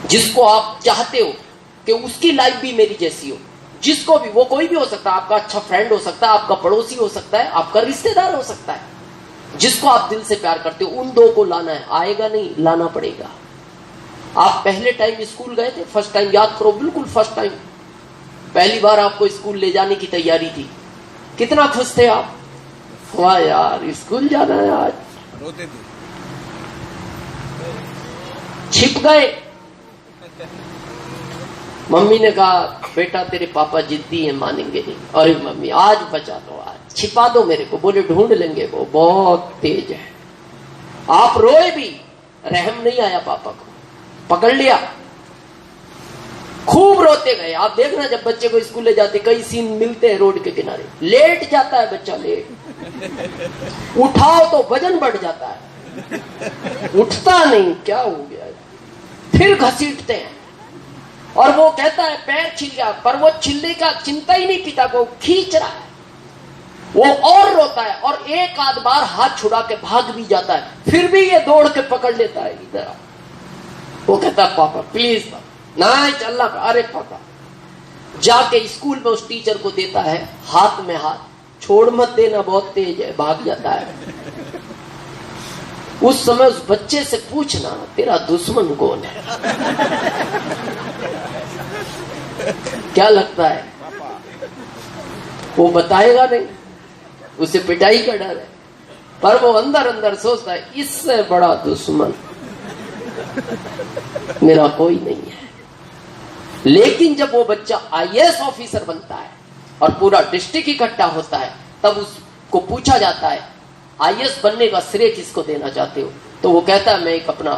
जिसको आप चाहते हो कि उसकी लाइफ भी मेरी जैसी हो, जिसको भी, वो कोई भी हो सकता है, आपका अच्छा फ्रेंड हो सकता है, आपका पड़ोसी हो सकता है, आपका रिश्तेदार हो सकता है, जिसको आप दिल से प्यार करते हो, उन दो को लाना है। आएगा नहीं, लाना पड़ेगा। आप पहले टाइम स्कूल गए थे, फर्स्ट टाइम याद करो, बिल्कुल फर्स्ट टाइम, पहली बार आपको स्कूल ले जाने की तैयारी थी, कितना खुश थे आप, वाह यार स्कूल जाना है आज, रोते थे, छिप गए। मम्मी ने कहा बेटा तेरे पापा जिद्दी है, मानेंगे नहीं। अरे मम्मी आज बचा दो, आज छिपा दो मेरे को। बोले ढूंढ लेंगे, वो बहुत तेज है। आप रोए भी, रहम नहीं आया पापा को, पकड़ लिया, खूब रोते गए। आप देखना जब बच्चे को स्कूल ले जाते, कई सीन मिलते हैं रोड के किनारे, लेट जाता है बच्चा, लेट, उठाओ तो वजन बढ़ जाता है, उठता नहीं, क्या हो गया, फिर घसीटते हैं और वो कहता है पैर छिल गया, पर वो छिलने का चिंता ही नहीं, पिता को खींच रहा है, वो और रोता है और एक आध बार हाथ छुड़ा के भाग भी जाता है, फिर भी ये दौड़ के पकड़ लेता है इधर। वो कहता है पापा प्लीज नहीं चलना। अरे पापा, जाके स्कूल में उस टीचर को देता है, हाथ में हाथ, छोड़ मत देना, बहुत तेज है, भाग जाता है। उस समय उस बच्चे से पूछना तेरा दुश्मन कौन है, क्या लगता है? वो बताएगा नहीं, उसे पिटाई का डर है, पर वो अंदर अंदर सोचता है इससे बड़ा दुश्मन मेरा कोई नहीं है। लेकिन जब वो बच्चा आईएएस ऑफिसर बनता है और पूरा डिस्ट्रिक्ट इकट्ठा होता है, तब उसको पूछा जाता है आईएएस बनने का श्रेय किसको देना चाहते हो? तो वो कहता है मैं एक अपना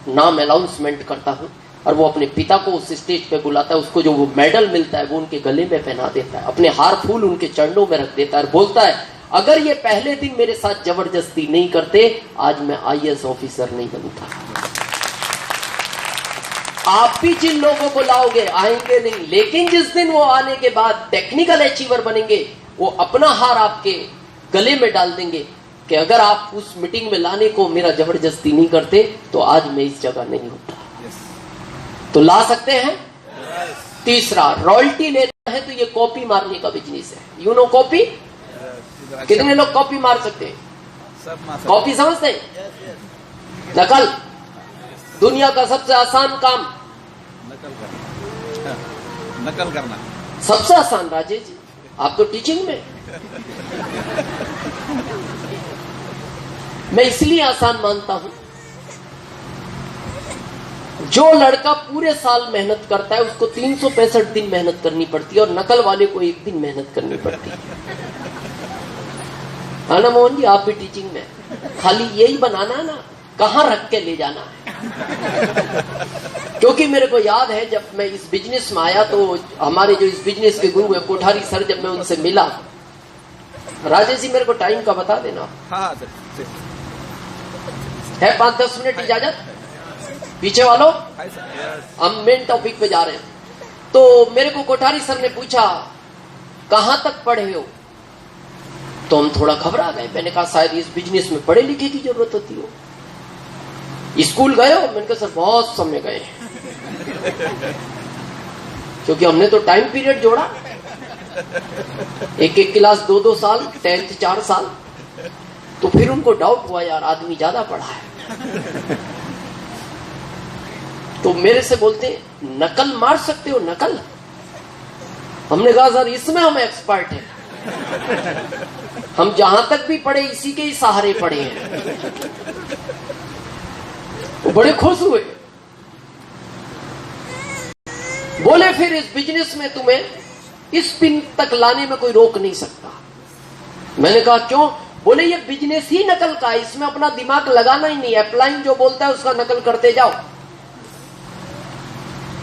नाम अनाउंसमेंट करता हूं, और वो अपने पिता को उस स्टेज पे बुलाता है, उसको जो वो मेडल मिलता है वो उनके गले में पहना देता है, अपने हार फूल उनके चरणों में रख देता है और बोलता है अगर ये पहले दिन मेरे साथ जबरदस्ती नहीं करते, आज मैं आईएएस ऑफिसर नहीं बनता। आप भी जिन लोगों को लाओगे आएंगे नहीं, लेकिन जिस दिन वो आने के बाद टेक्निकल अचीवर बनेंगे, वो अपना हार आपके गले में डाल देंगे कि अगर आप उस मीटिंग में लाने को मेरा जबरदस्ती नहीं करते तो आज मैं इस जगह नहीं होता। तो ला सकते हैं। तीसरा, रॉयल्टी लेना है तो ये कॉपी मारने का बिजनेस है। यू नो कॉपी, कितने लोग कॉपी मार सकते हैं? कॉपी समझते हैं? नकल, दुनिया का सबसे आसान काम नकल करना, सबसे आसान। राजेश जी आप तो टीचिंग में, मैं इसलिए आसान मानता हूं, जो लड़का पूरे साल मेहनत करता है उसको 365 दिन मेहनत करनी पड़ती है, और नकल वाले को एक दिन मेहनत करनी पड़ती है। ना मोहन जी आप भी टीचिंग में, खाली यही बनाना है ना, कहां रख के ले जाना है। क्योंकि मेरे को याद है जब मैं इस बिजनेस में आया तो हमारे जो इस बिजनेस के गुरु है कोठारी सर, जब मैं उनसे मिला, राजेश जी मेरे को टाइम का बता देना। हाँ है 5-10 मिनट इजाजत? पीछे वालों, हम मेन टॉपिक पे जा रहे हैं। तो मेरे को कोठारी सर ने पूछा कहां तक पढ़े हो? तो हम थोड़ा घबरा गए। मैंने कहा शायद इस बिजनेस में पढ़े लिखे की जरूरत होती हो, स्कूल गए हो? मैंने कहा सर बहुत समय गए, क्योंकि हमने तो टाइम पीरियड जोड़ा, एक क्लास 2-2 साल, 10th 4 साल। तो फिर उनको डाउट हुआ यार आदमी ज्यादा पढ़ा है। तो मेरे से बोलते नकल मार सकते हो? नकल? हमने कहा सर इसमें हम एक्सपर्ट हैं, हम जहां तक भी पढ़े इसी के ही सहारे पढ़े हैं। वो बड़े खुश हुए, बोले फिर इस बिजनेस में तुम्हें इस पिन तक लाने में कोई रोक नहीं सकता। मैंने कहा क्यों? बोले ये बिजनेस ही नकल का है, इसमें अपना दिमाग लगाना ही नहीं, अपलाइन जो बोलता है उसका नकल करते जाओ।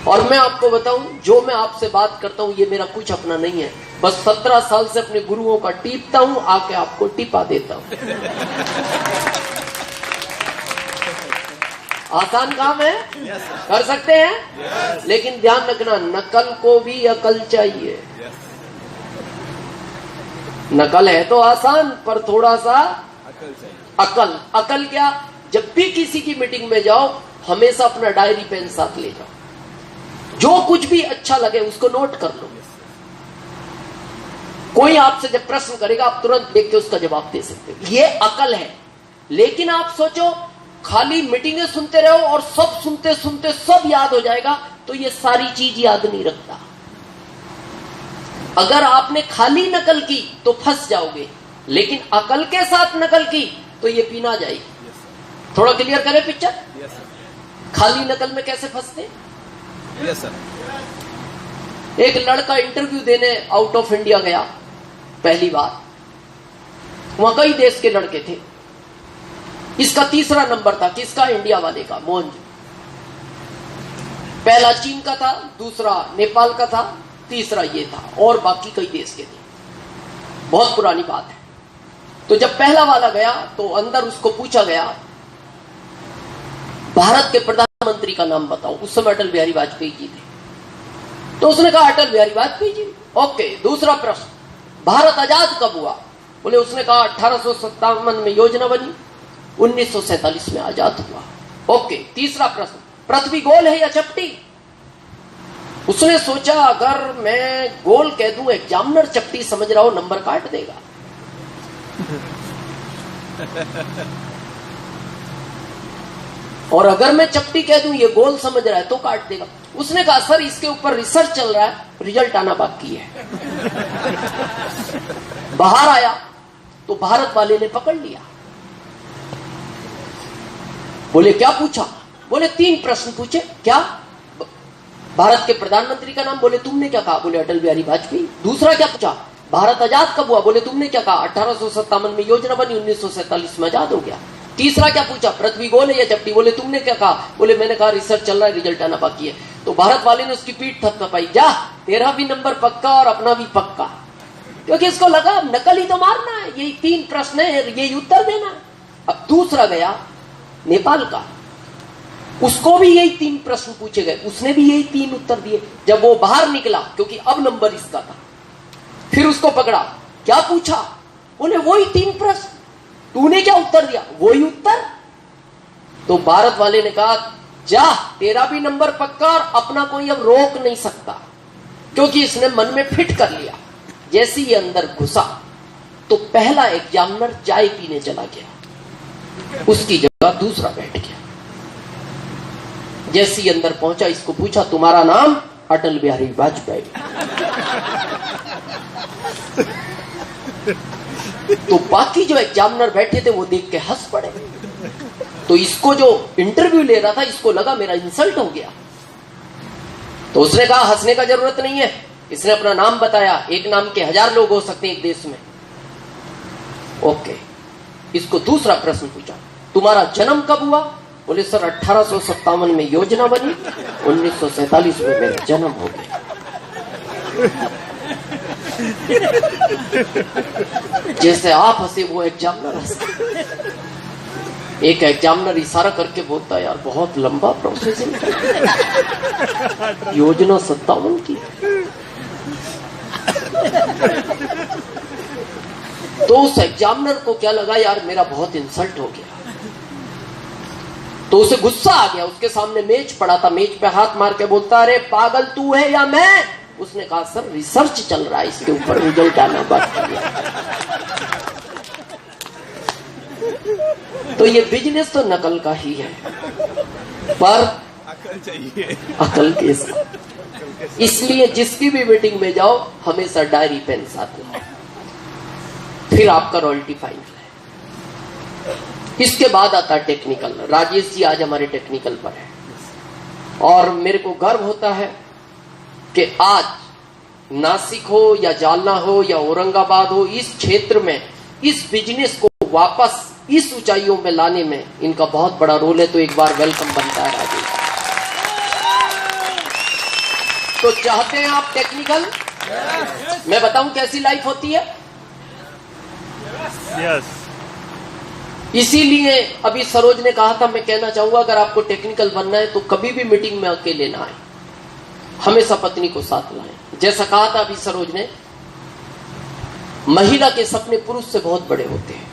और मैं आपको बताऊं, जो मैं आपसे बात करता हूं ये मेरा कुछ अपना नहीं है, बस 17 साल से अपने गुरुओं का टीपता हूं, आके आपको टिपा देता हूं। आसान काम है, कर सकते हैं, लेकिन ध्यान रखना नकल को भी अकल चाहिए। नकल है तो आसान, पर थोड़ा सा अकल। अकल क्या? जब भी किसी की मीटिंग में जाओ हमेशा अपना डायरी पेन साथ ले जाओ, जो कुछ भी अच्छा लगे उसको नोट कर लो। कोई आपसे जब प्रश्न करेगा आप तुरंत देख के उसका जवाब दे सकते हो, ये अकल है। लेकिन आप सोचो खाली मीटिंगें सुनते रहो और सब सुनते सुनते सब याद हो जाएगा, तो ये सारी चीज याद नहीं रखता। अगर आपने खाली नकल की तो फंस जाओगे, लेकिन अकल के साथ नकल की तो ये पीना जाएगी। थोड़ा क्लियर करें पिक्चर। खाली नकल में कैसे फंसते? Yes sir. एक लड़का इंटरव्यू देने आउट ऑफ इंडिया गया पहली बार। वहां कई देश के लड़के थे। इसका तीसरा नंबर था। किसका? इंडिया वाले का, मोहन जी। पहला चीन का था, दूसरा नेपाल का था, तीसरा ये था, और बाकी कई देश के थे। बहुत पुरानी बात है। तो जब पहला वाला गया तो अंदर उसको पूछा गया भारत के प्रधानमंत्री का नाम बताओ। उस समय अटल बिहारी वाजपेयी जी थे। तो उसने कहा अटल बिहारी वाजपेयी जी। ओके। दूसरा प्रश्न, भारत आजाद कब हुआ? बोले उसने कहा 1857 में योजना बनी, 1947 में आजाद हुआ। ओके। तीसरा प्रश्न, पृथ्वी गोल है या चपटी? उसने सोचा अगर मैं गोल कह दूं एग्जामिनर चपटी समझ रहा हो, नंबर काट देगा। और अगर मैं चपटी कह दूं ये गोल समझ रहा है तो काट देगा। उसने कहा सर इसके ऊपर रिसर्च चल रहा है, रिजल्ट आना बाकी है। बाहर आया तो भारत वाले ने पकड़ लिया। बोले क्या पूछा? बोले 3 प्रश्न पूछे। क्या? भारत के प्रधानमंत्री का नाम। बोले तुमने क्या कहा? बोले अटल बिहारी वाजपेयी। दूसरा क्या पूछा? भारत आजाद कब हुआ? बोले तुमने क्या कहा? 1857 में योजना बनी, 1947 में आजाद हो गया। तीसरा क्या पूछा? पृथ्वी गोल है या चपटी? बोले तुमने क्या कहा? बोले मैंने कहा रिसर्च चल रहा है, रिजल्ट आना बाकी है। तो भारत वाले ने उसकी पीठ थपथपाई, जा तेरा भी नंबर पक्का और अपना भी पक्का। क्योंकि इसको लगा नकल ही तो मारना है, यही 3 प्रश्न है, यही उत्तर देना। अब दूसरा गया नेपाल का, उसको भी यही 3 प्रश्न पूछे गए, उसने भी यही 3 उत्तर दिए। जब वो बाहर निकला, क्योंकि अब नंबर इसका था, फिर उसको पकड़ा। क्या पूछा? बोले वही 3 प्रश्न। तूने क्या उत्तर दिया? वही उत्तर। तो भारत वाले ने कहा जा तेरा भी नंबर पक्का और अपना कोई अब रोक नहीं सकता, क्योंकि इसने मन में फिट कर लिया। जैसे ही अंदर घुसा तो पहला एग्जामिनर चाय पीने चला गया, उसकी जगह दूसरा बैठ गया। जैसे ही अंदर पहुंचा इसको पूछा तुम्हारा नाम? अटल बिहारी वाजपेयी। तो बाकी जो एग्जामिनर बैठे थे वो देख के हंस पड़े। तो इसको जो इंटरव्यू ले रहा था इसको लगा मेरा इंसल्ट हो गया। तो उसने कहा हंसने का जरूरत नहीं है। इसने अपना नाम बताया। एक नाम के 1000 लोग हो सकते हैं एक देश में। ओके। इसको दूसरा प्रश्न पूछा तुम्हारा जन्म कब हुआ? बोले सर 1857 में योजना बनी, 1947 में मेरा जन्म हो गया। जैसे आप हंसे वो एग्जामिनर हंसे। एक एग्जामिनर इशारा करके बोलता है यार बहुत लंबा प्रोसेस है, योजना 57 की। तो उस एग्जामिनर को क्या लगा यार मेरा बहुत इंसल्ट हो गया। तो उसे गुस्सा आ गया। उसके सामने मेज पड़ा था, मेज पे हाथ मार के बोलता अरे पागल तू है या मैं? उसने कहा सर रिसर्च चल रहा है, इसके ऊपर रिजल्ट आना बाकी है। तो ये बिजनेस तो नकल का ही है, पर अकल चाहिए, अकल के साथ। इसलिए जिसकी भी मीटिंग में जाओ हमेशा डायरी पेन साथ लाओ, फिर आपका रॉयल्टी फाइनल है। इसके बाद आता है टेक्निकल। राजेश जी आज हमारे टेक्निकल पर है और मेरे को गर्व होता है कि आज नासिक हो या जालना हो या औरंगाबाद हो, इस क्षेत्र में इस बिजनेस को वापस इस ऊंचाइयों में लाने में इनका बहुत बड़ा रोल है। तो एक बार वेलकम बनता है राजेश। तो चाहते हैं आप टेक्निकल? मैं बताऊं कैसी लाइफ होती है? यस। इसीलिए अभी सरोज ने कहा था, मैं कहना चाहूंगा अगर आपको टेक्निकल बनना है तो कभी भी मीटिंग में अकेले ना आए, हमेशा पत्नी को साथ लाएं। जैसा कहा था अभी सरोज ने, महिला के सपने पुरुष से बहुत बड़े होते हैं।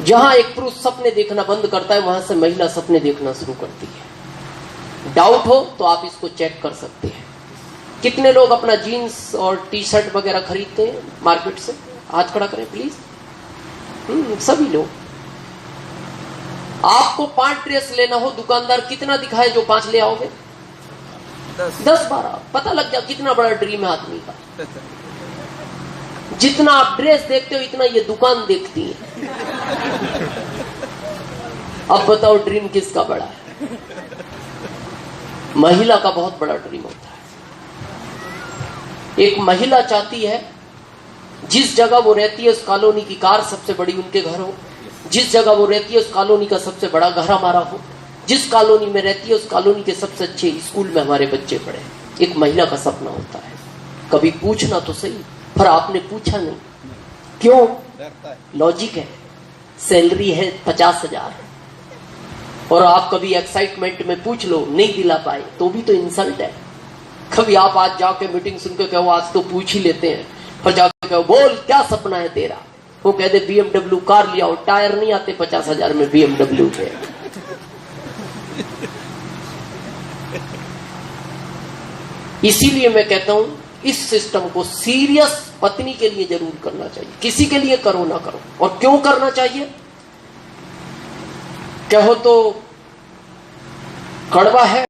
जहां एक पुरुष सपने देखना बंद करता है वहां से महिला सपने देखना शुरू करती है। डाउट हो तो आप इसको चेक कर सकते हैं। कितने लोग अपना जीन्स और टी शर्ट वगैरह खरीदते हैं मार्केट से? हाथ खड़ा करें प्लीज। सभी लोग। आपको 5 ड्रेस लेना हो, दुकानदार कितना दिखाए जो 5 ले आओगे? 10-12। पता लग जाए कितना बड़ा ड्रीम है आदमी का। जितना आप ड्रेस देखते हो इतना ये दुकान देखती है। अब बताओ ड्रीम किसका बड़ा है? महिला का बहुत बड़ा ड्रीम होता है। एक महिला चाहती है जिस जगह वो रहती है उस कॉलोनी की कार सबसे बड़ी उनके घर हो, जिस जगह वो रहती है उस कॉलोनी का सबसे बड़ा घर हमारा हो, जिस कॉलोनी में रहती है उस कॉलोनी के सबसे अच्छे स्कूल में हमारे बच्चे पढ़े। एक महिला का सपना होता है। कभी पूछना तो सही, पर आपने पूछा नहीं। क्यों? लॉजिक है, सैलरी है 50,000 और आप कभी एक्साइटमेंट में पूछ लो नहीं दिला पाए तो भी तो इंसल्ट है। कभी आप आज जाके मीटिंग सुन के कहो आज तो पूछ ही लेते हैं, पर जाके कहो बोल क्या सपना है तेरा? वो कहते BMW कार ले आओ, टायर नहीं आते 50,000 में BMW के। इसीलिए मैं कहता हूं इस सिस्टम को सीरियस पत्नी के लिए जरूर करना चाहिए। किसी के लिए करो ना करो। और क्यों करना चाहिए? कहो तो कड़वा है,